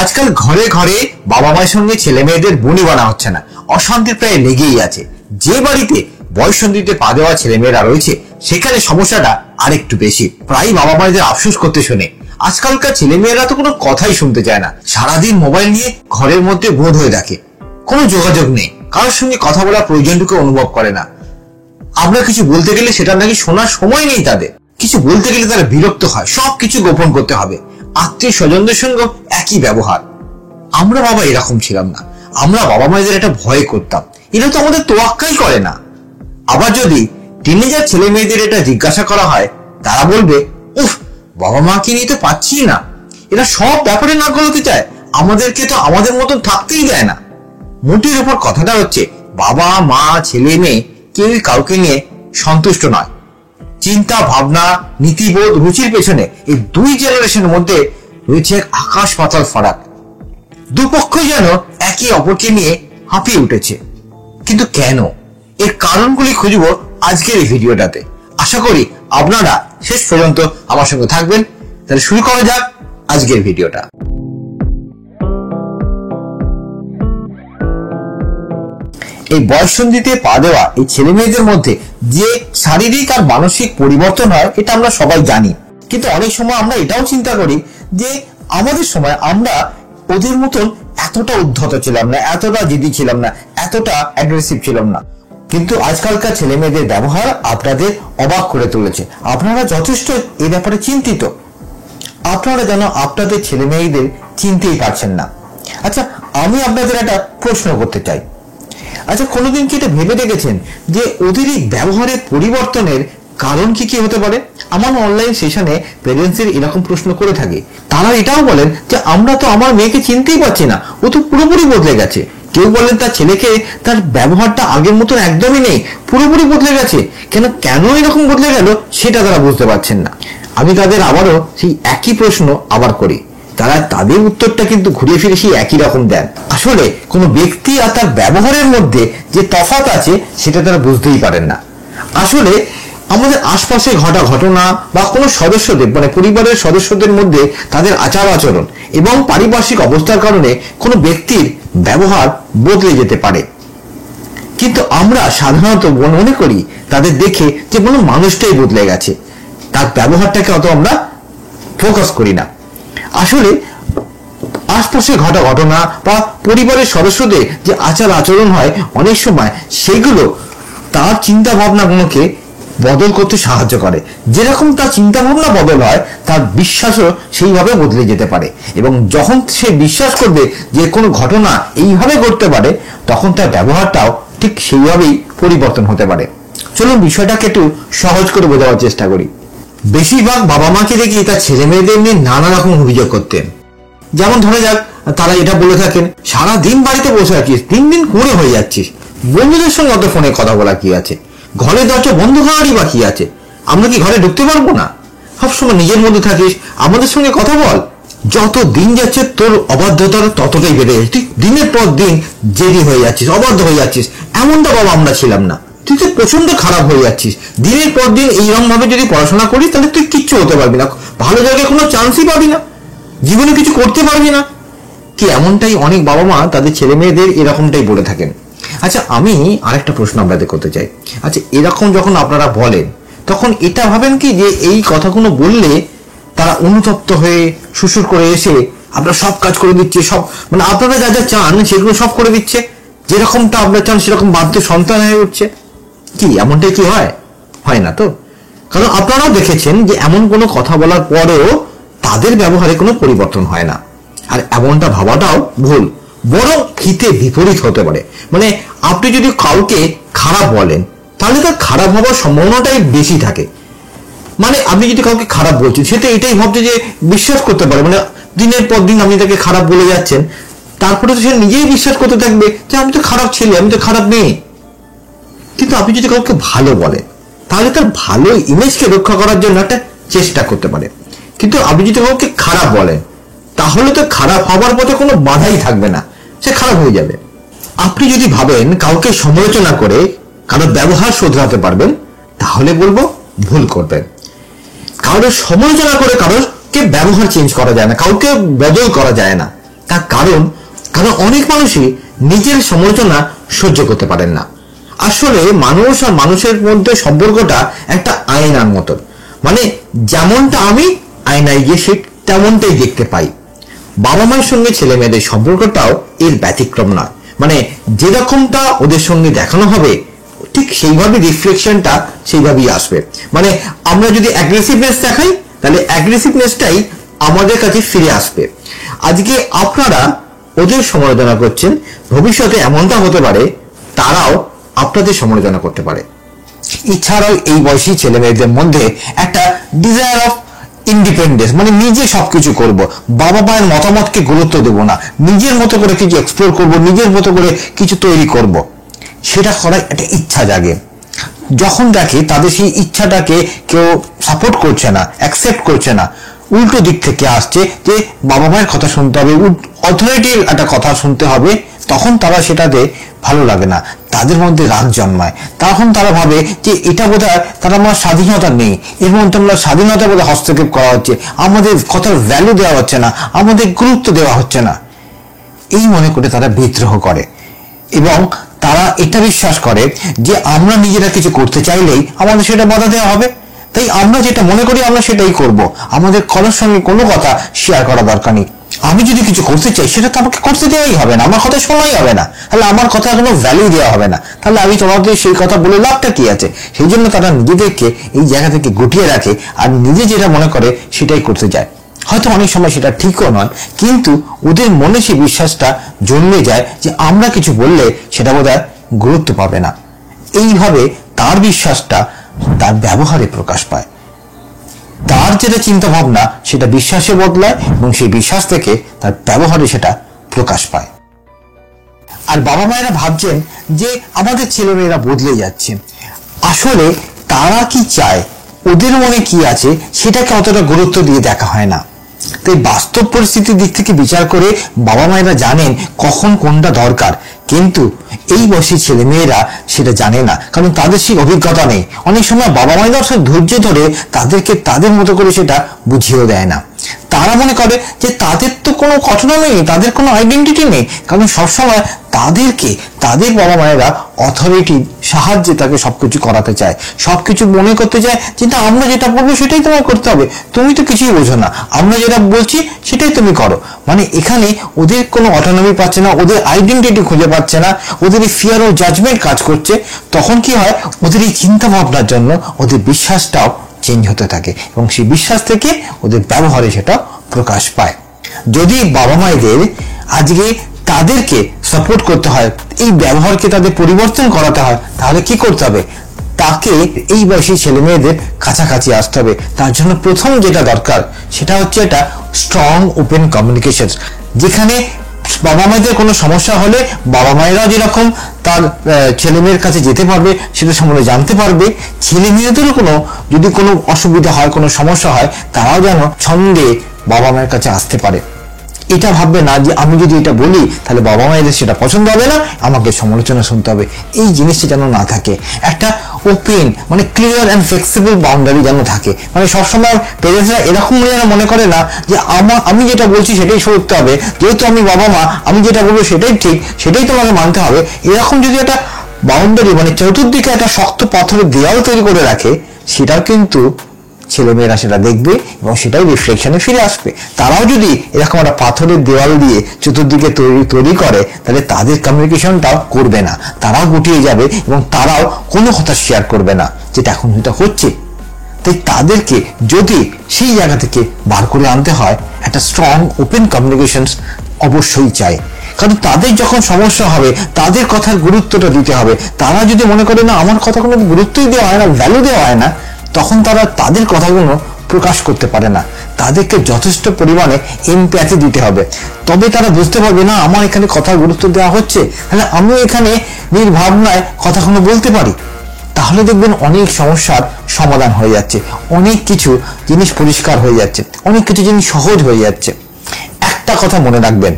আজকাল ঘরে ঘরে বাবা মায়ের সঙ্গে ছেলে মেয়েদের বনি বানা হচ্ছে না, অশান্তি প্রায় লেগেই আছে। যে বাড়িতে বয়ঃসন্ধিতে পা দেওয়া ছেলে মেয়েরা রয়েছে সেখানে সমস্যাটা আরেকটু বেশি। প্রায় বাবা মায়েদের আফসোস করতে শুনে আজকালকার ছেলে মেয়েরা তো কোনো কথাই শুনতে চায় না, সারাদিন মোবাইল নিয়ে ঘরের মধ্যে বোধ হয়ে থাকে, কোনো যোগাযোগ নেই, কারোর সঙ্গে কথা বলার প্রয়োজনটুকু অনুভব করে না। আমরা কিছু বলতে গেলে সেটা নাকি শোনার সময় নেই তাদের, কিছু বলতে গেলে তারা বিরক্ত হয়, সবকিছু গোপন করতে হবে। আত্মীয় স্বজনদের সঙ্গে একই ব্যবহার। আমরা বাবা এরকম ছিলাম না, আমরা বাবা মায়েদের একটা ভয় করতাম, এরা তো আমাদের তোয়াক্কাই করে না। আবার যদি টিনেজার ছেলে মেয়েদের এটা জিজ্ঞাসা করা হয়, তারা বলবে, উফ, বাবা মাকে নিয়ে তো পাচ্ছি না, এরা সব ব্যাপারে না গলাতে চায়, আমাদেরকে তো আমাদের মতন থাকতেই দেয় না। মোটের উপর কথাটা হচ্ছে, বাবা মা ছেলে মেয়ে কেউই কাউকে নিয়ে সন্তুষ্ট নয়। চিন্তা ভাবনা, নীতিবোধ, রুচির পেছনে এই দুই জেনারেশনের মধ্যে রয়েছে এক আকাশ পাতাল ফারাক। দুপক্ষই যেন একে অপরকে নিয়ে হাঁপিয়ে উঠেছে। কিন্তু কেন? এর কারণগুলি খুঁজবো আজকের এই ভিডিওটাতে। আশা করি আপনারা শেষ পর্যন্ত আমার সঙ্গে থাকবেন। তাহলে শুরু করা যাক আজকের ভিডিওটা। এই বয়ঃসন্ধিতে পা দেওয়া এই ছেলে মেয়েদের মধ্যে যে শারীরিক আর মানসিক পরিবর্তন হয় এটা আমরা সবাই জানি। কিন্তু অনেক সময় আমরা এটাও চিন্তা করি যে আমাদের সময় আমরা ওদের মতন এতটা উদ্ধত ছিলাম না, এতটা জিদি ছিলাম না, এতটা অ্যাগ্রেসিভ ছিলাম না। কিন্তু আজকালকার ছেলে মেয়েদের ব্যবহার আপনাদের অবাক করে তুলেছে। আপনারা যথেষ্ট এই ব্যাপারে চিন্তিত। আপনারা যেন আপনাদের ছেলে মেয়েদের চিনতেই পারছেন না। আচ্ছা, আমি আপনাদের একটা প্রশ্ন করতে চাই। আচ্ছা, কোনোদিন কি এটা ভেবে দেখেছেন যে ওদের এই ব্যবহারের পরিবর্তনের কারণ কি কি হতে পারে? আমার অনলাইন সেশনে প্যারেন্টসদের এরকম প্রশ্ন করে থাকে। তারা এটাও বলেন যে আমরা তো আমার মেয়েকে চিনতেই পারছি না, ও তো পুরোপুরি বদলে গেছে। কেউ বলেন তার ছেলেকে তার ব্যবহারটা আগের মতন একদমই নেই, পুরোপুরি বদলে গেছে। কেন এরকম বদলে গেল সেটা তারা বুঝতে পারছেন না। আমি তাদের আবারও সেই একই প্রশ্ন আবার করি, তারা তাদের উত্তরটা কিন্তু ঘুরিয়ে ফিরে সেই একই রকম দেন। আসলে কোনো ব্যক্তি আর তার ব্যবহারের মধ্যে যে তফাৎ আছে সেটা তারা বুঝতেই পারেন না। আসলে আমাদের আশপাশে ঘটা ঘটনা বা কোনো সদস্যদের মানে পরিবারের সদস্যদের মধ্যে তাদের আচার আচরণ এবং পারিপার্শ্বিক অবস্থার কারণে কোনো ব্যক্তির ব্যবহার বদলে যেতে পারে। কিন্তু আমরা সাধারণত মনে করি তাদের দেখে যে কোনো মানুষটাই বদলে গেছে, তার ব্যবহারটাকে অত আমরা ফোকাস করি না। আসলে আশপাশে ঘটা ঘটনা বা পরিবারের সদস্যদের যে আচার আচরণ হয় অনেক সময় সেগুলো তার চিন্তা ভাবনাগুলোকে বদল করতে সাহায্য করে। যেরকম তার চিন্তা ভাবনা বদল হয়, তার বিশ্বাসও সেইভাবে বদলে যেতে পারে। এবং যখন সে বিশ্বাস করবে যে কোনো ঘটনা এইভাবে ঘটতে পারে, তখন তার ব্যবহারটাও ঠিক সেইভাবেই পরিবর্তন হতে পারে। চলুন বিষয়টাকে একটু সহজ করে বোঝাবার চেষ্টা করি। বেশিরভাগ বাবা মাকে দেখি তার ছেলে মেয়েদের নিয়ে নানা রকম অভিযোগ করতেন। যেমন ধরে যাক, তারা এটা বলে থাকেন, সারা দিন বাড়িতে বসে আছিস, দিন দিন কুঁড়ে হয়ে যাচ্ছিস, বন্ধুদের সঙ্গে অত ফোনে কথা বলা কি আছে, ঘরের দরজা বন্ধ করারই বা কি আছে, আমরা কি ঘরে ঢুকতে পারবো না, সবসময় নিজের মধ্যে থাকিস, আমাদের সঙ্গে কথা বল। যত দিন যাচ্ছে তোর অবাধ্যতার ততটাই বেড়ে যাচ্ছে, তুই দিনের পর দিন জেদি হয়ে যাচ্ছিস, অবাধ্য হয়ে যাচ্ছিস। এমনটা বাবা আমরা ছিলাম না, তুই তো প্রচন্ড খারাপ হয়ে যাচ্ছিস, দিনের পর দিন এইরকম ভাবে যদি পড়াশোনা করিস তাহলে তুই কিচ্ছু হতে পারবি না, ভালো জায়গায় কোনো চান্সই পাবি না, জীবনে কিছু করতে পারবি না। কি এমনটাই অনেক বাবা মা তাদের ছেলে মেয়েদের এরকমটাই বলে থাকেন। আচ্ছা, আমি আরেকটা প্রশ্ন আপনাদের করতে চাই। আচ্ছা, এরকম যখন আপনারা বলেন তখন এটা ভাবেন কি যে এই কথাগুলো বললে তারা অনুতপ্ত হয়ে শ্বশুর করে এসে আপনারা সব কাজ করে দিচ্ছে, সব মানে আপনারা যা যা চান সেগুলো সব করে দিচ্ছে, যেরকমটা আপনারা চান সেরকম বাধ্য সন্তান হয়ে উঠছে? কি এমনটাই কি হয়? হয় না তো। কারণ আপনারাও দেখেছেন যে এমন কোনো কথা বলার পরেও তাদের ব্যবহারে কোনো পরিবর্তন হয় না। আর এমনটা ভাবাটাও ভুল, বরং হিতে বিপরীত হতে পারে। মানে আপনি যদি কাউকে খারাপ বলেন তাহলে তার খারাপ হওয়ার সম্ভাবনাটাই বেশি থাকে। মানে আপনি যদি কাউকে খারাপ বলছেন, সেটা এটাই ভাবছে যে বিশ্বাস করতে পারে, মানে দিনের পর দিন আপনি তাকে খারাপ বলে যাচ্ছেন, তারপরে তো সে নিজেই বিশ্বাস করতে থাকবে যে আমি তো খারাপ ছেলে, আমি তো খারাপ মেয়ে। কিন্তু আপনি যদি কাউকে ভালো বলেন তাহলে তার ভালো ইমেজকে রক্ষা করার জন্য একটা চেষ্টা করতে পারে। কিন্তু আপনি যদি কাউকে খারাপ বলেন তাহলে তো খারাপ হবার পথে কোনো বাধাই থাকবে না, সে খারাপ হয়ে যাবে। আপনি যদি ভাবেন কাউকে সমালোচনা করে কারোর ব্যবহার শোধরাতে পারবেন, তাহলে বলবো ভুল করবেন। কারোর সমালোচনা করে কারোরকে ব্যবহার চেঞ্জ করা যায় না, কাউকে বদল করা যায় না। তার কারণ অনেক মানুষই নিজের সমালোচনা সহ্য করতে পারেন না। আসলে মানুষ আর মানুষের মধ্যে সম্পর্কটা একটা আয়নার মতন, মানে যেমনটা আমি আয়নায় গিয়ে সে তেমনটাই দেখতে পাই। বাবা মায়ের সঙ্গে ছেলে মেয়েদের সম্পর্কটাও এর ব্যতিক্রম নয়, মানে যেরকমটা ওদের সঙ্গে দেখানো হবে ঠিক সেইভাবে রিফ্লেকশনটা সেইভাবেই আসবে। মানে আমরা যদি অ্যাগ্রেসিভনেস দেখাই তাহলে অ্যাগ্রেসিভনেসটাই আমাদের কাছে ফিরে আসবে। আজকে আপনারা ওদের সমালোচনা করছেন, ভবিষ্যতে এমনটা হতে পারে তারাও আপনাদের সমালোচনা করতে পারে। এছাড়াও এই বয়সী ছেলে মেয়েদের মধ্যে একটা ডিজায়ার অফ ইন্ডিপেন্ডেন্স, মানে নিজে সবকিছু করব, বাবা মায়ের মতামতকে গুরুত্ব দেব না, নিজের মতো করে কিছু এক্সপ্লোর করব, নিজের মতো করে কিছু তৈরি করব, সেটা করার একটা ইচ্ছা জাগে। যখন দেখে তাদের সেই ইচ্ছাটাকে কেউ সাপোর্ট করছে না, অ্যাকসেপ্ট করছে না, উল্টো দিক থেকে আসছে যে বাবা মায়ের কথা শুনতে হবে, অথরিটির একটা কথা শুনতে হবে, তখন তারা সেটাতে ভালো লাগে না, তাদের মধ্যে রাগ জন্মায়। তখন তারা ভাবে যে এটা বোধহয় তারা আমার স্বাধীনতা নেই, এর মধ্যে আমরা স্বাধীনতা বোধহয় হস্তক্ষেপ করা হচ্ছে, আমাদের কথার ভ্যালু দেওয়া হচ্ছে না, আমাদের গুরুত্ব দেওয়া হচ্ছে না, এই মনে করে তারা বিদ্রোহ করে। এবং তারা এটা বিশ্বাস করে যে আমরা নিজেরা কিছু করতে চাইলেই আমাদের সেটা বাধা দেওয়া হবে, তাই আমরা যেটা মনে করি আমরা সেটাই করব, আমাদের কারোর সঙ্গে কোনো কথা শেয়ার করা দরকার নেই। আমি যদি কিছু করতে চাই সেটা তো আমাকে করতে দেওয়াই হবে না, আমার কথা শোনাই হবে না, তাহলে আমার কথা কোনো ভ্যালু দেওয়া হবে না, তাহলে আমি তোমাদের সেই কথা বলে লাভটা কি আছে? সেই জন্য তারা নিজেদেরকে এই জায়গা থেকে গুটিয়ে রাখে আর নিজে যেটা মনে করে সেটাই করতে যায়। হয়তো অনেক সময় সেটা ঠিকও নয়, কিন্তু ওদের মনে সেই বিশ্বাসটা জন্মে যায় যে আমরা কিছু বললে সেটা বোধহয় গুরুত্ব পাবে না। এইভাবে তার বিশ্বাসটা তার ব্যবহারে প্রকাশ পায়, তার যেটা চিন্তা ভাবনা সেটা বিশ্বাসে বদলায় এবং সেই বিশ্বাস থেকে তার ব্যবহারে সেটা প্রকাশ পায়। আর বাবা মায়েরা ভাবছেন যে আমাদের ছেলেমেয়েরা বদলে যাচ্ছে, আসলে তারা কি চায়, ওদের মনে কি আছে সেটাকে অতটা গুরুত্ব দিয়ে দেখা হয় না। তাই বাস্তব পরিস্থিতির দিক থেকে বিচার করে বাবা মায়েরা জানেন কখন কোনটা দরকার, কিন্তু এই বয়সী ছেলে মেয়েরা সেটা জানে না, কারণ তাদের সেই অভিজ্ঞতা নেই। অনেক সময় বাবা মায়েরা ধৈর্য ধরে তাদেরকে তাদের মতো করে সেটা বুঝিয়েও দেয় না। তারা মনে করে যে তাদের তো কোনো ঘটনা নেই, তাদের কোনো আইডেন্টিটি নেই, কারণ সবসময় তাদেরকে তাদের বাবা মায়েরা অথরিটির সাহায্যে তাকে সবকিছু করাতে চায়, সবকিছু মনে করতে চায় যে না আমরা যেটা বলবো সেটাই তোমার করতে হবে, তুমি তো কিছুই বোঝো না, আমরা যেটা বলছি সেটাই তুমি করো। মানে এখানে ওদের কোনো অটোনমি পাচ্ছে না, ওদের আইডেন্টিটি খুঁজে পাচ্ছে না, ওদের এই ফিয়ার ও জাজমেন্ট কাজ করছে। তখন কি হয়, ওদের এই চিন্তা ভাবনার জন্য ওদের বিশ্বাসটাও চেঞ্জ হতে থাকে এবং সেই বিশ্বাস থেকে ওদের ব্যবহারে সেটা প্রকাশ পায়। যদি বাবা মায়েদের আজকে তাদেরকে সাপোর্ট করতে হয়, এই ব্যবহারকে তাদের পরিবর্তন করাতে হয়, তাহলে কি করতে হবে? তাকে এই বয়সী ছেলে মেয়েদের কাছাকাছি আসতে হবে। তার জন্য প্রথম যেটা দরকার সেটা হচ্ছে একটা স্ট্রং ওপেন কমিউনিকেশন, যেখানে বাবা মায়েদের কোনো সমস্যা হলে বাবা মায়েরাও যেরকম তার ছেলে মেয়ের কাছে যেতে পারবে, সেটা সম্বন্ধে জানতে পারবে, ছেলে মেয়েদেরও যদি কোনো অসুবিধা হয়, কোনো সমস্যা হয়, তারাও যেন ছন্দে বাবা মায়ের কাছে আসতে পারে। এটা ভাববে না যে আমি যদি এটা বলি তাহলে বাবা মায়েদের সেটা পছন্দ হবে না, আমাকে সমালোচনা শুনতে হবে, এই জিনিসটা যেন না থাকে। একটা ওপেন মানে ক্লিয়ার অ্যান্ড ফ্লেক্সিবল বাউন্ডারি যেন থাকে, মানে সবসময় পেরেন্টসরা এরকম যেন মনে করে না যে আমি যেটা বলছি সেটাই সরতে হবে, যেহেতু আমি বাবা মা, আমি যেটা বলবো সেটাই ঠিক, সেটাই তোমাকে মানতে হবে। এরকম যদি একটা বাউন্ডারি মানে চতুর্দিকে একটা শক্ত পাথরের দেওয়াল তৈরি করে রাখে, সেটাও কিন্তু ছেলেমেয়েরা সেটা দেখবে এবং সেটাই রিফ্লেকশনে ফিরে আসবে। তারাও যদি এরকম একটা পাথরের দেওয়াল দিয়ে চতুর্দিকে তৈরি করে, তাহলে তাদের কমিউনিকেশনটাও করবে না, তারাও গুটিয়ে যাবে এবং তারাও কোনো কথা শেয়ার করবে না, যেটা এখন যেটা হচ্ছে। তাই তাদেরকে যদি সেই জায়গা থেকে বার করে আনতে হয়, একটা স্ট্রং ওপেন কমিউনিকেশন অবশ্যই চাই, কারণ তাদের যখন সমস্যা হবে তাদের কথার গুরুত্বটা দিতে হবে। তারা যদি মনে করে না আমার কথা কোনো গুরুত্বই দেওয়া হয় না, ভ্যালু দেওয়া হয় না, তখন তারা তাদের কথাগুলো প্রকাশ করতে পারে না। তাদেরকে যথেষ্ট পরিমাণে এমপ্যাথি দিতে হবে, তবে তারা বুঝতে পারবে না আমার এখানে কথার গুরুত্ব দেওয়া হচ্ছে, তাহলে আমি এখানে নির্ভাবনায় কথাগুলো বলতে পারি। তাহলে দেখবেন অনেক সমস্যার সমাধান হয়ে যাচ্ছে, অনেক কিছু জিনিস পরিষ্কার হয়ে যাচ্ছে, অনেক কিছু জিনিস সহজ হয়ে যাচ্ছে। একটা কথা মনে রাখবেন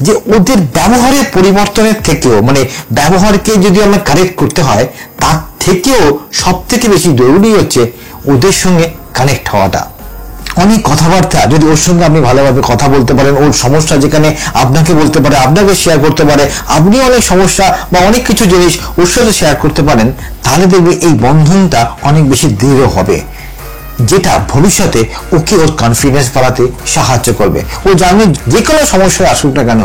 যে ওদের ব্যবহারের পরিবর্তনের থেকেও, মানে ব্যবহারকে যদি আমরা কারেক্ট করতে হয়, তার থেকেও সব থেকে বেশি জরুরি হচ্ছে ওদের সঙ্গে কানেক্ট হওয়াটা, অনেক কথাবার্তা যদি ওর সঙ্গে আপনি ভালোভাবে কথা বলতে পারেন, ওর সমস্যা যেখানে আপনাকে বলতে পারে, আপনাকে শেয়ার করতে পারে, আপনি অনেক সমস্যা বা অনেক কিছু জিনিস ওর সাথে শেয়ার করতে পারেন, তাহলে দেখবে এই বন্ধনটা অনেক বেশি দৃঢ় হবে, যেটা ভবিষ্যতে ওকে ওর কনফিডেন্স বাড়াতে সাহায্য করবে। ও জানবে যে কোনো সমস্যায় আসুক না কেন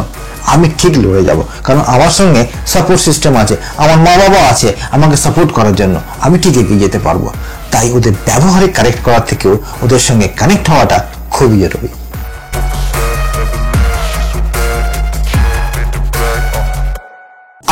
আমি ঠিক লড়ে যাব, কারণ আমার সঙ্গে সাপোর্ট সিস্টেম আছে, আমার মা বাবা আছে আমাকে সাপোর্ট করার জন্য, আমি ঠিক এগিয়ে যেতে পারবো। তাই ওদের ব্যবহারে কারেক্ট করার থেকেও ওদের সঙ্গে কানেক্ট হওয়াটা খুবই জরুরি।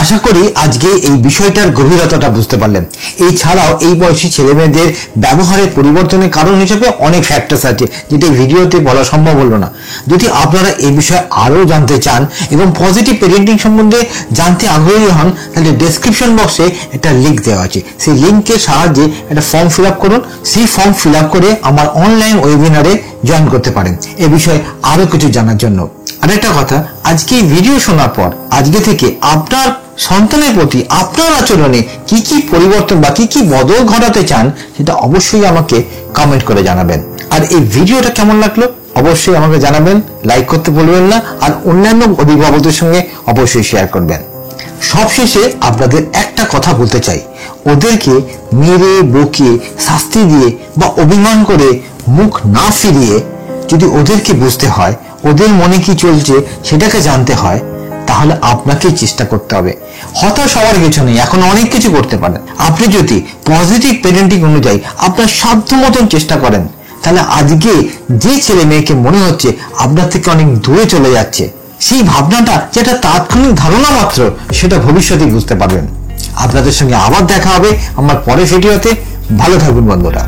আশা করি আজকে এই বিষয়টার গভীরতাটা বুঝতে পারলেন। এছাড়াও এই বয়সী ছেলে মেয়েদের ব্যবহারের পরিবর্তনের কারণ হিসেবে অনেক ফ্যাক্টরস আছে, যেটা ভিডিওতে বলা সম্ভব হলো না। যদি আপনারা এই বিষয়ে আরো জানতে চান এবং পজিটিভ প্যারেন্টিং সম্বন্ধে জানতে আগ্রহী হন, তাহলে ডেসক্রিপশন বক্সে একটা লিঙ্ক দেওয়া আছে, সেই লিঙ্কের সাহায্যে একটা ফর্ম ফিল আপ করুন। সেই ফর্ম ফিল আপ করে আমার অনলাইন ওয়েবিনারে জয়েন করতে পারেন এ বিষয়ে আরো কিছু জানার জন্য। আরেকটা কথা, আজকে এই ভিডিও শোনার পর আজকে থেকে আপনার সন্তানের প্রতি আপনার আচরণে কি কি পরিবর্তন বা কি কি বদল ঘটাতে চান সেটা অবশ্যই আমাকে কমেন্ট করে জানাবেন। আর এই ভিডিওটা কেমন লাগলো অবশ্যই আমাকে জানাবেন, লাইক করতে ভুলবেন না, আর অন্যান্য অভিভাবকদের সঙ্গে অবশ্যই শেয়ার করবেন। সবশেষে আপনাদের একটা কথা বলতে চাই, ওদেরকে মেরে বকে শাস্তি দিয়ে বা অভিমান করে মুখ না ফিরিয়ে যদি ওদেরকে বুঝতে হয়, ওদের মনে কি চলছে সেটাকে জানতে হয়, তাহলে আপনাকেই চেষ্টা করতে হবে। হতাশ হওয়ার কিছু নেই, এখন অনেক কিছু করতে পারেন। আপনি যদি পজিটিভ প্যারেন্টিং অনুযায়ী আপনার সাধ্য মতন চেষ্টা করেন, তাহলে আজকে যে ছেলে মেয়েকে মনে হচ্ছে আপনার থেকে অনেক দূরে চলে যাচ্ছে, সেই ভাবনাটা যেটা তাৎক্ষণিক ধারণা মাত্র, সেটা ভবিষ্যতে বুঝতে পারবেন। আপনাদের সঙ্গে আবার দেখা হবে আমার পরের ভিডিওতে। ভালো থাকবেন বন্ধুরা।